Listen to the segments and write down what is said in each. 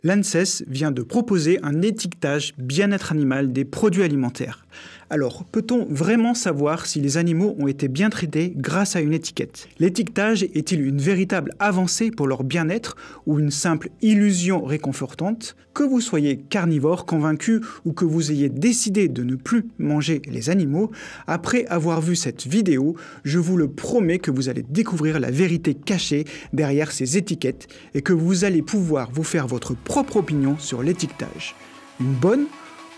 L'ANSES vient de proposer un étiquetage bien-être animal des produits alimentaires. Alors, peut-on vraiment savoir si les animaux ont été bien traités grâce à une étiquette? L'étiquetage est-il une véritable avancée pour leur bien-être ou une simple illusion réconfortante? Que vous soyez carnivore convaincu ou que vous ayez décidé de ne plus manger les animaux, après avoir vu cette vidéo, je vous le promets que vous allez découvrir la vérité cachée derrière ces étiquettes et que vous allez pouvoir vous faire votre propre opinion sur l'étiquetage. Une bonne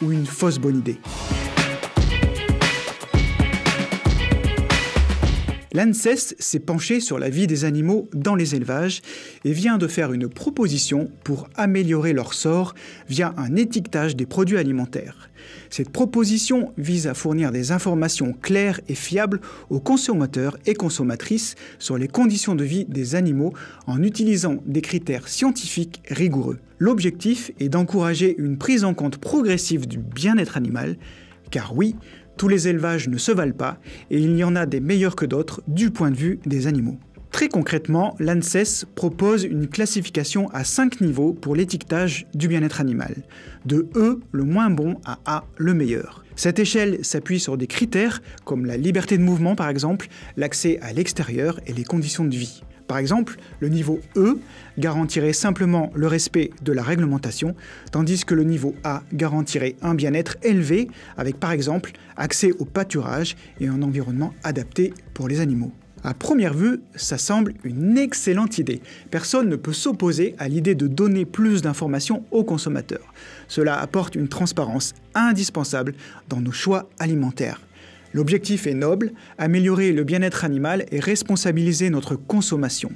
ou une fausse bonne idée? L'ANSES s'est penché sur la vie des animaux dans les élevages et vient de faire une proposition pour améliorer leur sort via un étiquetage des produits alimentaires. Cette proposition vise à fournir des informations claires et fiables aux consommateurs et consommatrices sur les conditions de vie des animaux en utilisant des critères scientifiques rigoureux. L'objectif est d'encourager une prise en compte progressive du bien-être animal, car oui, tous les élevages ne se valent pas et il y en a des meilleurs que d'autres du point de vue des animaux. Très concrètement, l'ANSES propose une classification à 5 niveaux pour l'étiquetage du bien-être animal. De E, le moins bon, à A, le meilleur. Cette échelle s'appuie sur des critères comme la liberté de mouvement par exemple, l'accès à l'extérieur et les conditions de vie. Par exemple, le niveau E garantirait simplement le respect de la réglementation, tandis que le niveau A garantirait un bien-être élevé avec par exemple accès au pâturage et un environnement adapté pour les animaux. À première vue, ça semble une excellente idée. Personne ne peut s'opposer à l'idée de donner plus d'informations aux consommateurs. Cela apporte une transparence indispensable dans nos choix alimentaires. L'objectif est noble, améliorer le bien-être animal et responsabiliser notre consommation.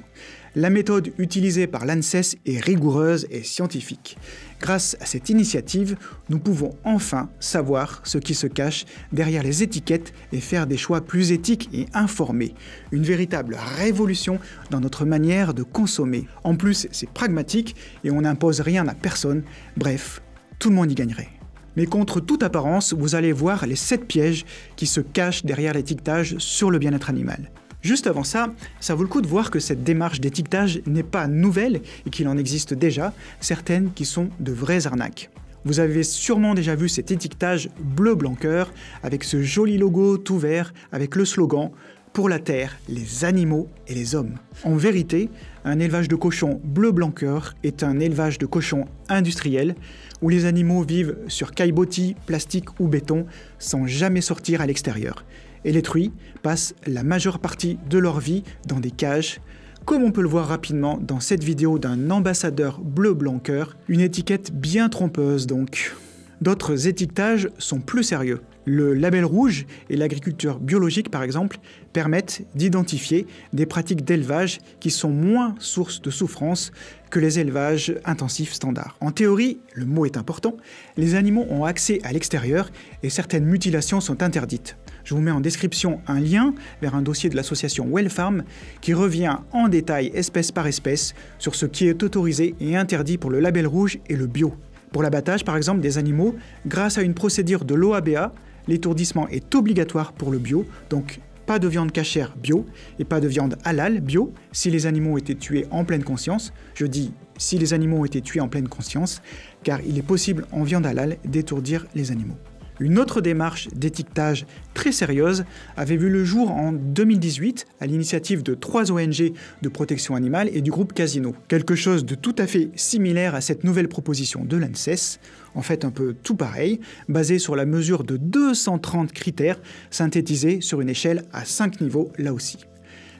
La méthode utilisée par l'ANSES est rigoureuse et scientifique. Grâce à cette initiative, nous pouvons enfin savoir ce qui se cache derrière les étiquettes et faire des choix plus éthiques et informés. Une véritable révolution dans notre manière de consommer. En plus, c'est pragmatique et on n'impose rien à personne. Bref, tout le monde y gagnerait. Mais contre toute apparence, vous allez voir les 7 pièges qui se cachent derrière l'étiquetage sur le bien-être animal. Juste avant ça vaut le coup de voir que cette démarche d'étiquetage n'est pas nouvelle et qu'il en existe déjà certaines qui sont de vraies arnaques. Vous avez sûrement déjà vu cet étiquetage bleu blanc cœur avec ce joli logo tout vert avec le slogan « Pour la terre, les animaux et les hommes ». En vérité, un élevage de cochons bleu blanc cœur est un élevage de cochons industriel où les animaux vivent sur caillebotis, plastique ou béton sans jamais sortir à l'extérieur. Et les truies passent la majeure partie de leur vie dans des cages, comme on peut le voir rapidement dans cette vidéo d'un ambassadeur bleu blanc cœur, une étiquette bien trompeuse donc. D'autres étiquetages sont plus sérieux. Le label rouge et l'agriculture biologique, par exemple, permettent d'identifier des pratiques d'élevage qui sont moins source de souffrance que les élevages intensifs standards. En théorie, le mot est important, les animaux ont accès à l'extérieur et certaines mutilations sont interdites. Je vous mets en description un lien vers un dossier de l'association Wellfarm qui revient en détail espèce par espèce sur ce qui est autorisé et interdit pour le label rouge et le bio. Pour l'abattage, par exemple, des animaux, grâce à une procédure de l'OABA, l'étourdissement est obligatoire pour le bio, donc pas de viande cachère bio et pas de viande halal bio si les animaux ont été tués en pleine conscience. Je dis si les animaux ont été tués en pleine conscience, car il est possible en viande halal d'étourdir les animaux. Une autre démarche d'étiquetage très sérieuse avait vu le jour en 2018 à l'initiative de 3 ONG de protection animale et du groupe Casino. Quelque chose de tout à fait similaire à cette nouvelle proposition de l'ANSES, en fait un peu tout pareil, basé sur la mesure de 230 critères synthétisés sur une échelle à 5 niveaux là aussi.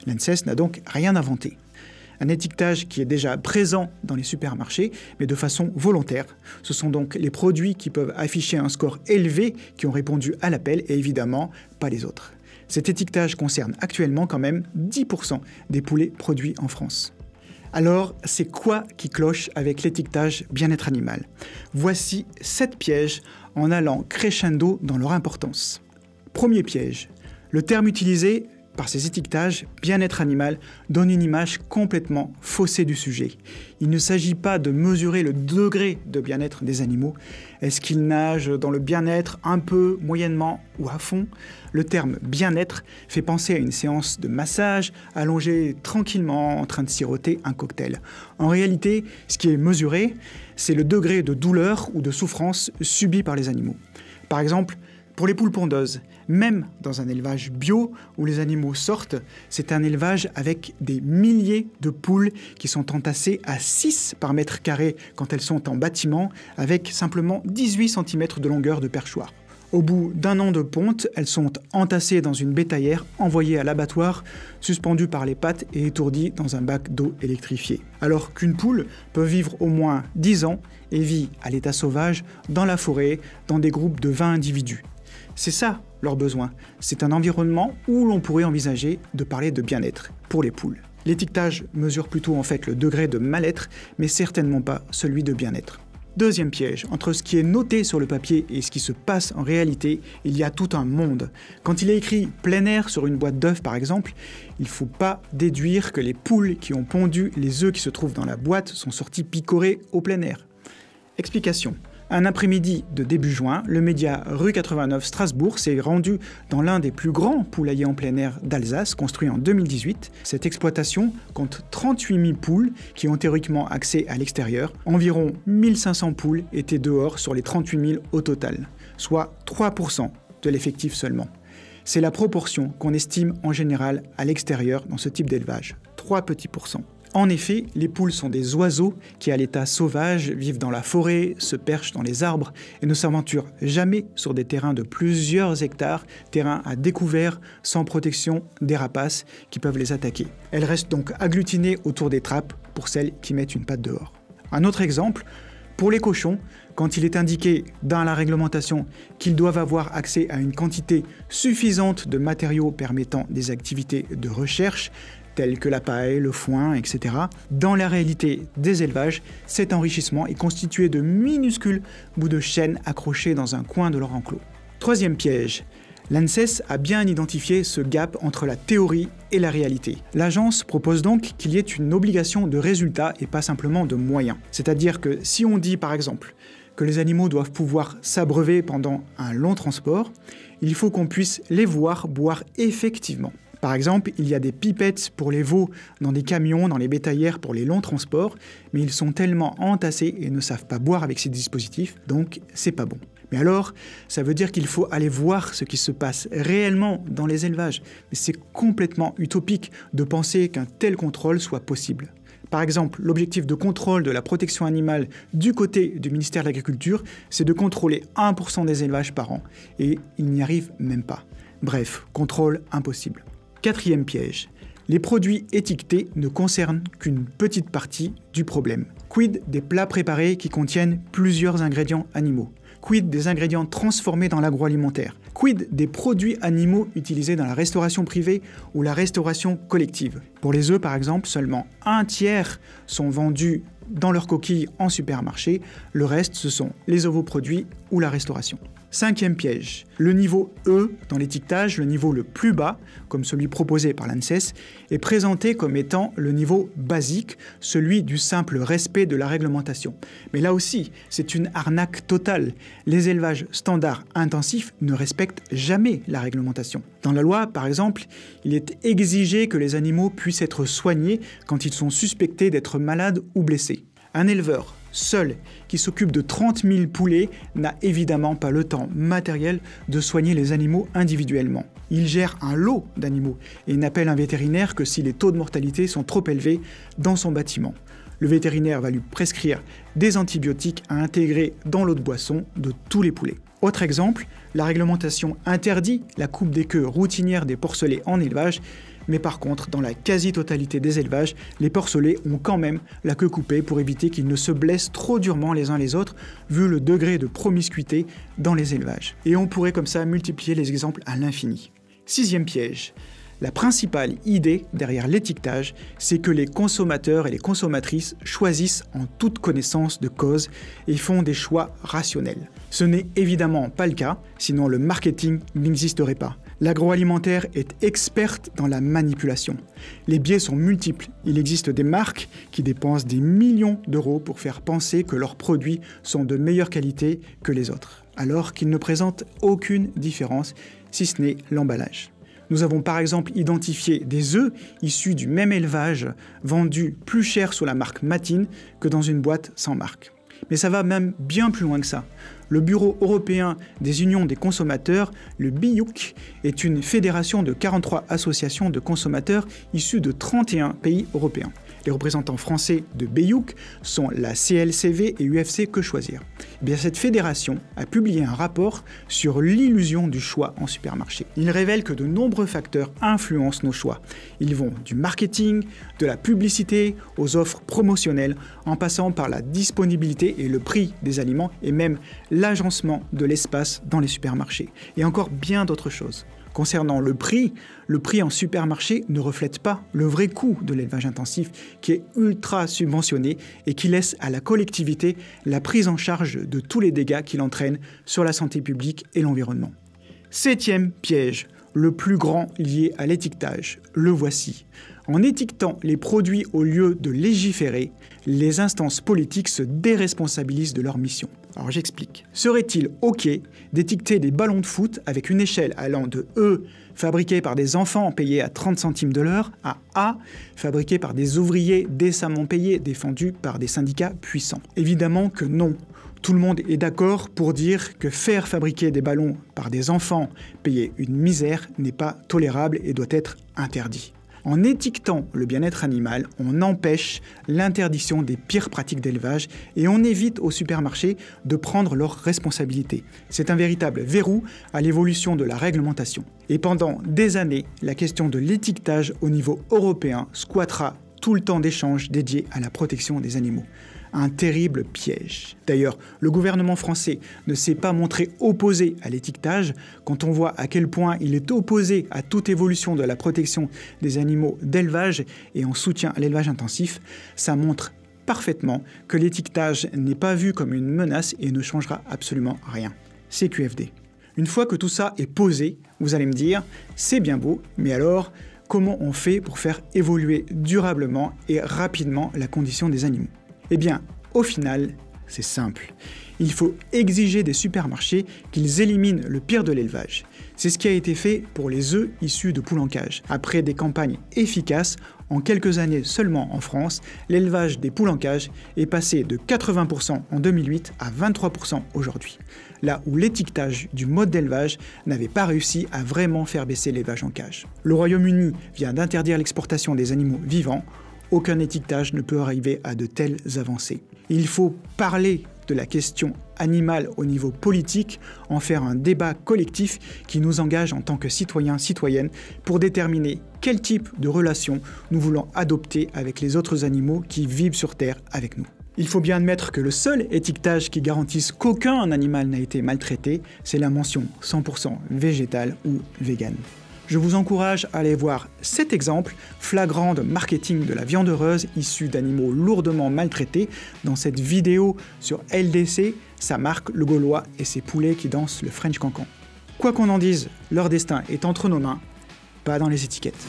L'ANSES n'a donc rien inventé. Un étiquetage qui est déjà présent dans les supermarchés, mais de façon volontaire. Ce sont donc les produits qui peuvent afficher un score élevé qui ont répondu à l'appel et évidemment pas les autres. Cet étiquetage concerne actuellement quand même 10% des poulets produits en France. Alors, c'est quoi qui cloche avec l'étiquetage bien-être animal? Voici 7 pièges en allant crescendo dans leur importance. Premier piège, le terme utilisé par ces étiquetages, bien-être animal donne une image complètement faussée du sujet. Il ne s'agit pas de mesurer le degré de bien-être des animaux. Est-ce qu'ils nagent dans le bien-être un peu, moyennement ou à fond? Le terme bien-être fait penser à une séance de massage, allongé tranquillement en train de siroter un cocktail. En réalité, ce qui est mesuré, c'est le degré de douleur ou de souffrance subi par les animaux. Par exemple, pour les poules pondeuses, même dans un élevage bio où les animaux sortent, c'est un élevage avec des milliers de poules qui sont entassées à 6 par mètre carré quand elles sont en bâtiment, avec simplement 18 cm de longueur de perchoir. Au bout d'un an de ponte, elles sont entassées dans une bétaillère, envoyées à l'abattoir, suspendues par les pattes et étourdies dans un bac d'eau électrifié. Alors qu'une poule peut vivre au moins 10 ans et vit à l'état sauvage, dans la forêt, dans des groupes de 20 individus. C'est ça leur besoin. C'est un environnement où l'on pourrait envisager de parler de bien-être pour les poules. L'étiquetage mesure plutôt en fait le degré de mal-être, mais certainement pas celui de bien-être. Deuxième piège, entre ce qui est noté sur le papier et ce qui se passe en réalité, il y a tout un monde. Quand il est écrit plein air sur une boîte d'œufs par exemple, il ne faut pas déduire que les poules qui ont pondu les œufs qui se trouvent dans la boîte sont sorties picorées au plein air. Explication. Un après-midi de début juin, le média Rue 89 Strasbourg s'est rendu dans l'un des plus grands poulaillers en plein air d'Alsace, construit en 2018. Cette exploitation compte 38 000 poules qui ont théoriquement accès à l'extérieur. Environ 1500 poules étaient dehors sur les 38 000 au total, soit 3% de l'effectif seulement. C'est la proportion qu'on estime en général à l'extérieur dans ce type d'élevage, 3 petits pourcents. En effet, les poules sont des oiseaux qui, à l'état sauvage, vivent dans la forêt, se perchent dans les arbres et ne s'aventurent jamais sur des terrains de plusieurs hectares, terrains à découvert, sans protection des rapaces qui peuvent les attaquer. Elles restent donc agglutinées autour des trappes pour celles qui mettent une patte dehors. Un autre exemple, pour les cochons, quand il est indiqué dans la réglementation qu'ils doivent avoir accès à une quantité suffisante de matériaux permettant des activités de recherche, tels que la paille, le foin, etc. Dans la réalité des élevages, cet enrichissement est constitué de minuscules bouts de chaîne accrochés dans un coin de leur enclos. Troisième piège. L'ANSES a bien identifié ce gap entre la théorie et la réalité. L'agence propose donc qu'il y ait une obligation de résultat et pas simplement de moyens. C'est-à-dire que si on dit par exemple que les animaux doivent pouvoir s'abreuver pendant un long transport, il faut qu'on puisse les voir boire effectivement. Par exemple, il y a des pipettes pour les veaux dans des camions, dans les bétaillères pour les longs transports, mais ils sont tellement entassés et ne savent pas boire avec ces dispositifs, donc c'est pas bon. Mais alors, ça veut dire qu'il faut aller voir ce qui se passe réellement dans les élevages. Mais c'est complètement utopique de penser qu'un tel contrôle soit possible. Par exemple, l'objectif de contrôle de la protection animale du côté du ministère de l'Agriculture, c'est de contrôler 1% des élevages par an. Et il n'y arrive même pas. Bref, contrôle impossible. Quatrième piège. Les produits étiquetés ne concernent qu'une petite partie du problème. Quid des plats préparés qui contiennent plusieurs ingrédients animaux? Quid des ingrédients transformés dans l'agroalimentaire? Quid des produits animaux utilisés dans la restauration privée ou la restauration collective? Pour les œufs, par exemple, seulement un tiers sont vendus dans leur coquille en supermarché. Le reste, ce sont les ovoproduits ou la restauration. Cinquième piège. Le niveau E dans l'étiquetage, le niveau le plus bas, comme celui proposé par l'ANSES, est présenté comme étant le niveau basique, celui du simple respect de la réglementation. Mais là aussi, c'est une arnaque totale. Les élevages standards intensifs ne respectent jamais la réglementation. Dans la loi, par exemple, il est exigé que les animaux puissent être soignés quand ils sont suspectés d'être malades ou blessés. Un éleveur seul qui s'occupe de 30 000 poulets n'a évidemment pas le temps matériel de soigner les animaux individuellement. Il gère un lot d'animaux et n'appelle un vétérinaire que si les taux de mortalité sont trop élevés dans son bâtiment. Le vétérinaire va lui prescrire des antibiotiques à intégrer dans l'eau de boisson de tous les poulets. Autre exemple, la réglementation interdit la coupe des queues routinière des porcelets en élevage, mais par contre, dans la quasi-totalité des élevages, les porcelets ont quand même la queue coupée pour éviter qu'ils ne se blessent trop durement les uns les autres, vu le degré de promiscuité dans les élevages. Et on pourrait comme ça multiplier les exemples à l'infini. Sixième piège. La principale idée derrière l'étiquetage, c'est que les consommateurs et les consommatrices choisissent en toute connaissance de cause et font des choix rationnels. Ce n'est évidemment pas le cas, sinon le marketing n'existerait pas. L'agroalimentaire est experte dans la manipulation. Les biais sont multiples. Il existe des marques qui dépensent des millions d'euros pour faire penser que leurs produits sont de meilleure qualité que les autres, alors qu'ils ne présentent aucune différence, si ce n'est l'emballage. Nous avons par exemple identifié des œufs issus du même élevage vendus plus cher sous la marque Matine que dans une boîte sans marque. Mais ça va même bien plus loin que ça. Le Bureau européen des unions des consommateurs, le BIUC, est une fédération de 43 associations de consommateurs issues de 31 pays européens. Les représentants français de BIUC sont la CLCV et UFC Que Choisir. Eh bien, cette fédération a publié un rapport sur l'illusion du choix en supermarché. Il révèle que de nombreux facteurs influencent nos choix. Ils vont du marketing, de la publicité, aux offres promotionnelles, en passant par la disponibilité et le prix des aliments et même l'agencement de l'espace dans les supermarchés. Et encore bien d'autres choses. Concernant le prix en supermarché ne reflète pas le vrai coût de l'élevage intensif qui est ultra subventionné et qui laisse à la collectivité la prise en charge de tous les dégâts qu'il entraîne sur la santé publique et l'environnement. 7e piège, le plus grand lié à l'étiquetage. Le voici. En étiquetant les produits au lieu de légiférer, les instances politiques se déresponsabilisent de leur mission. Alors j'explique. Serait-il OK d'étiqueter des ballons de foot avec une échelle allant de E, fabriqués par des enfants payés à 30 centimes de l'heure, à A, fabriqués par des ouvriers décemment payés, défendus par des syndicats puissants? Évidemment que non. Tout le monde est d'accord pour dire que faire fabriquer des ballons par des enfants payés une misère n'est pas tolérable et doit être interdit. En étiquetant le bien-être animal, on empêche l'interdiction des pires pratiques d'élevage et on évite aux supermarchés de prendre leurs responsabilités. C'est un véritable verrou à l'évolution de la réglementation. Et pendant des années, la question de l'étiquetage au niveau européen squattera tout le temps d'échange dédié à la protection des animaux. Un terrible piège. D'ailleurs, le gouvernement français ne s'est pas montré opposé à l'étiquetage. Quand on voit à quel point il est opposé à toute évolution de la protection des animaux d'élevage et en soutien à l'élevage intensif, ça montre parfaitement que l'étiquetage n'est pas vu comme une menace et ne changera absolument rien. CQFD. Une fois que tout ça est posé, vous allez me dire, c'est bien beau, mais alors, comment on fait pour faire évoluer durablement et rapidement la condition des animaux ? Eh bien, au final, c'est simple. Il faut exiger des supermarchés qu'ils éliminent le pire de l'élevage. C'est ce qui a été fait pour les œufs issus de poules en cage. Après des campagnes efficaces, en quelques années seulement en France, l'élevage des poules en cage est passé de 80% en 2008 à 23% aujourd'hui. Là où l'étiquetage du mode d'élevage n'avait pas réussi à vraiment faire baisser l'élevage en cage. Le Royaume-Uni vient d'interdire l'exportation des animaux vivants. Aucun étiquetage ne peut arriver à de telles avancées. Il faut parler de la question animale au niveau politique, en faire un débat collectif qui nous engage en tant que citoyens, citoyennes, pour déterminer quel type de relation nous voulons adopter avec les autres animaux qui vivent sur Terre avec nous. Il faut bien admettre que le seul étiquetage qui garantisse qu'aucun animal n'a été maltraité, c'est la mention 100% végétale ou vegan. Je vous encourage à aller voir cet exemple flagrant de marketing de la viande heureuse issue d'animaux lourdement maltraités dans cette vidéo sur LDC, sa marque Le Gaulois et ses poulets qui dansent le French Cancan. Quoi qu'on en dise, leur destin est entre nos mains, pas dans les étiquettes.